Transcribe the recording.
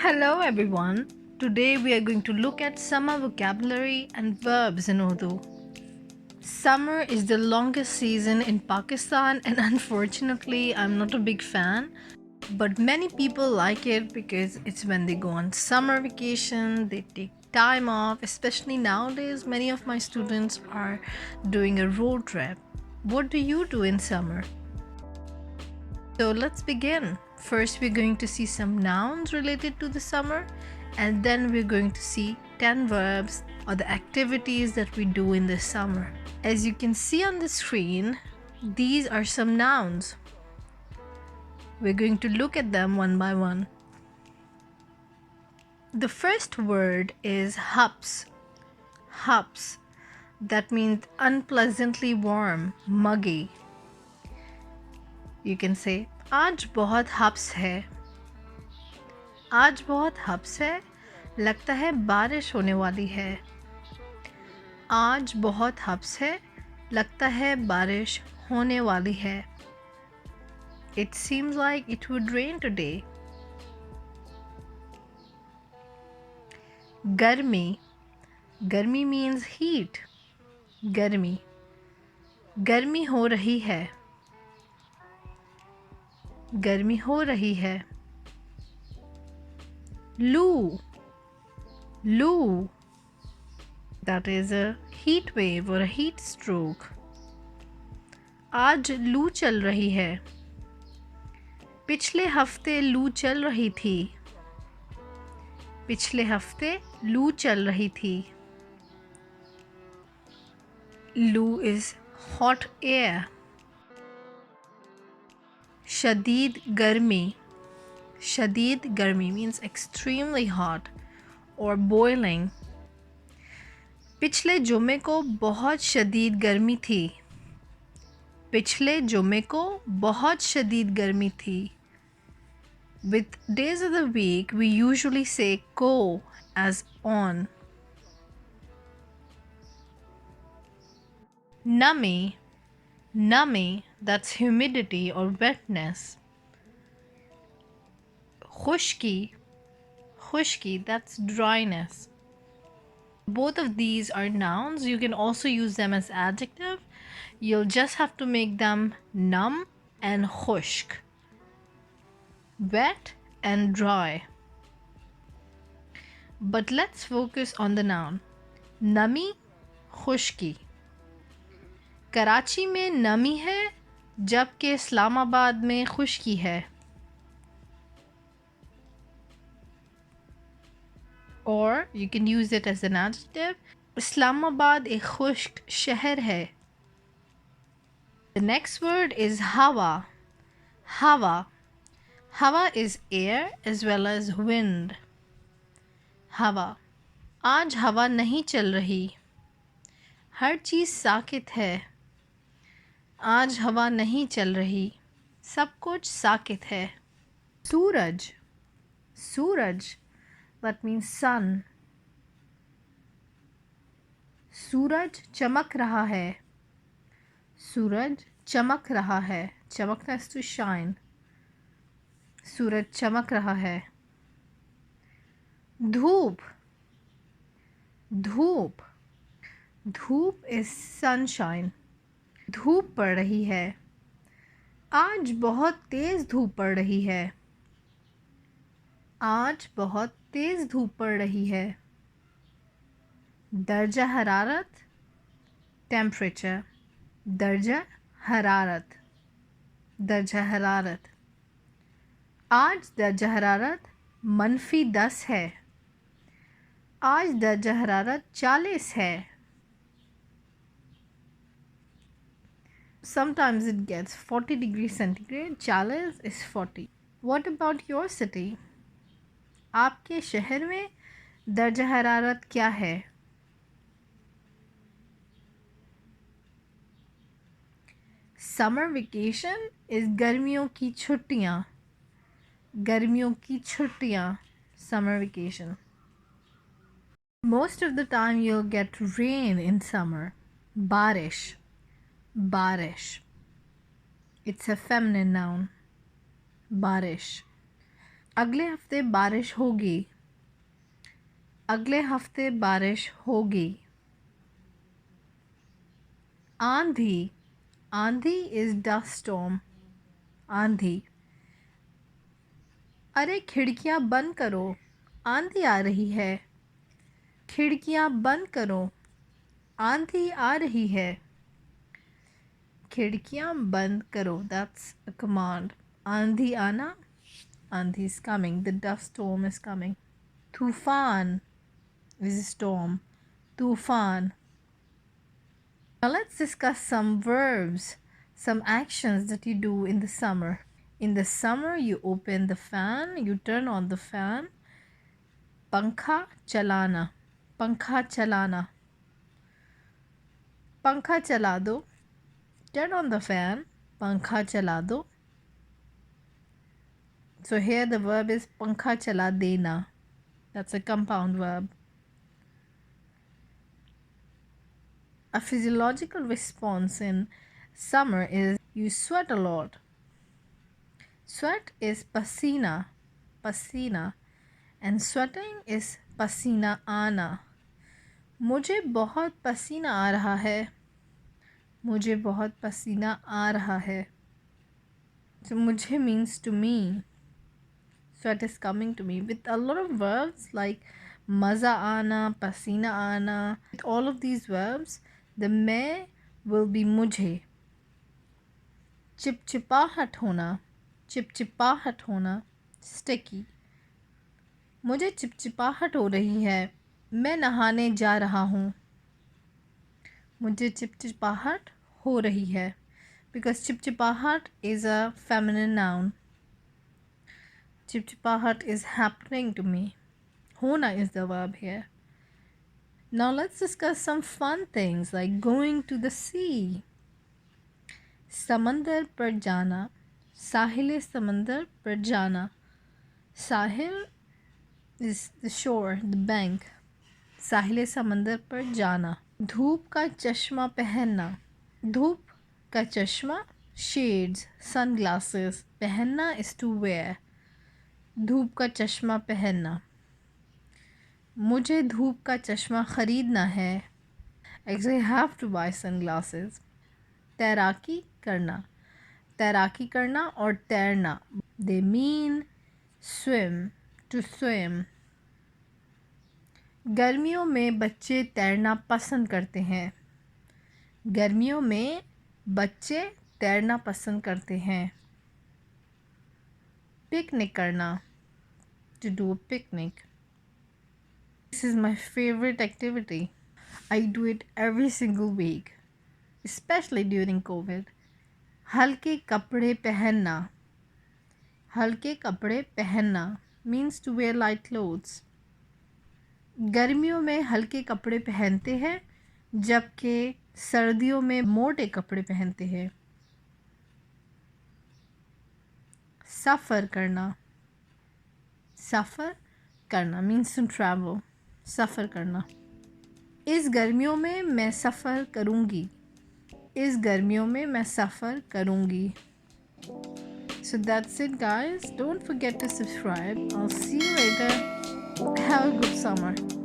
Hello everyone. Today we are going to look at summer vocabulary and verbs in Urdu. Summer is the longest season in Pakistan and unfortunately I'm not a big fan, but many people like it because it's when they go on summer vacation, they take time off, especially nowadays many of my students are doing a road trip. What do you do in summer? So let's begin. First, we're going to see some nouns related to the summer, and then we're going to see 10 verbs or the activities that we do in the summer. As you can see on the screen, these are some nouns. We're going to look at them one by one. The first word is hups. Hups. That means unpleasantly warm, muggy. You can say, आज बहुत hubs है. आज बहुत hubs है, लगता है बारिश होने वाली है. आज बहुत हब्स है, लगता है बारिश होने वाली है. It seems like it would rain today. गर्मी. गर्मी means heat. गर्मी. गर्मी हो रही है. गर्मी हो रही है. लू. लू. That is a heat wave or a heat stroke. आज लू चल रही है. पिछले हफ्ते लू चल रही थी. पिछले हफ्ते लू चल रही थी. लू is hot air. शदीद गर्मी. शदीद गर्मी means extremely hot or boiling. पिछले जुमे को बहुत शदीद गर्मी थी. पिछले जुमे को बहुत शदीद गर्मी थी. With days of the week, we usually say ko as on. Nami. Nami, that's humidity or wetness. Khushki. Khushki, that's dryness. Both of these are nouns. You can also use them as adjective. You'll just have to make them nam and khushk. Wet and dry. But let's focus on the noun. Nami, khushki. Karachi में नमी है जबकि इस्लामाबाद में खुश्की है. Or you can use it as an adjective. Islamabad एक खुश्क शहर है. The next word is hawa. Hawa. Hawa is air as well as wind. Hawa. आज हवा नहीं चल रही. हर चीज़ साकित है. आज हवा नहीं चल रही. सब कुछ साकित है. सूरज. सूरज. That means sun. सूरज चमक रहा है. सूरज चमक रहा है. चमकना is to shine. सूरज चमक रहा है. धूप. धूप. धूप is sunshine. धूप पड़ रही है. आज बहुत तेज़ धूप पड़ रही है. आज बहुत तेज़ धूप पड़ रही है. दर्जा हरारत. टेम्परेचर. दर्जा हरारत. दर्जा हरारत. आज दर्जा हरारत -10 है. आज दर्जा हरारत 40 है. Sometimes it gets 40 degrees centigrade. 40 is 40. What about your city? आपके शहर में दर्जा हरारत क्या है? Summer vacation is गर्मियों की छुट्टियाँ. गर्मियों की छुट्टियाँ. Summer vacation. Most of the time you'll get rain in summer. बारिश. Barish. It's a feminine noun. Barish. अगले हफ्ते बारिश होगी, अगले हफ्ते बारिश होगी। आंधी, आंधी इज डस्ट स्टॉर्म, आंधी। अरे खिड़कियां बंद करो, आंधी आ रही है। खिड़कियां बंद करो, आंधी आ रही है। खिड़कियां बंद करो, दैट्स अ कमांड। आंधी आना, आंधी is coming, the dust storm is coming. तूफान is a storm, तूफान। Now let's discuss some verbs, some actions that you do in the summer. In the summer, you open the fan, you turn on the fan. पंखा चलाना, पंखा चलाना। पंखा चला दो, turn on the fan, पंखा चला दो। So here the verb is पंखा चला देना. That's a compound verb. A physiological response in summer is you sweat a lot. Sweat is pasina, pasina, and sweating is pasina आना. मुझे बहुत पसीना आ रहा है, मुझे बहुत पसीना आ रहा है. So मुझे means to me. Sweat is coming to me with a lot of verbs like मज़ा आना, पसीना आना. With all of these verbs, the मैं will be मुझे. चिपचिपाहट होना, चिपचिपाहट होना, sticky. मुझे चिपचिपाहट हो रही है, मैं नहाने जा रहा हूँ. मुझे चिपचिपाहट हो रही है, because चिपचिपाहट is a feminine noun. चिपचिपाहट is happening to me. होना is the verb here. Now let's discuss some fun things like going to the sea. समंदर पर जाना, साहिल समंदर पर जाना. साहिल is the shore, the bank. साहिल समंदर पर जाना. धूप का चश्मा पहनना, धूप का चश्मा shades, sunglasses. पहनना is to wear. धूप का चश्मा पहनना. मुझे धूप का चश्मा ख़रीदना है. Actually, I have to buy sunglasses. तैराकी करना, तैराकी करना और तैरना. They mean swim, to swim. गर्मियों में बच्चे तैरना पसंद करते हैं. गर्मियों में बच्चे तैरना पसंद करते हैं. पिकनिक करना, to do a picnic. This is my favorite activity. I do it every single week, especially during COVID. हल्के कपड़े पहनना, हल्के कपड़े पहनना means to wear light clothes. गर्मियों में हल्के कपड़े पहनते हैं, जबकि सर्दियों में मोटे कपड़े पहनते हैं. सफ़र करना, सफ़र करना means to travel. सफ़र करना. इस गर्मियों में मैं सफ़र करूँगी, इस गर्मियों में मैं सफ़र करूँगी. So that's it guys. Don't forget to subscribe. I'll see you later. Have a good summer.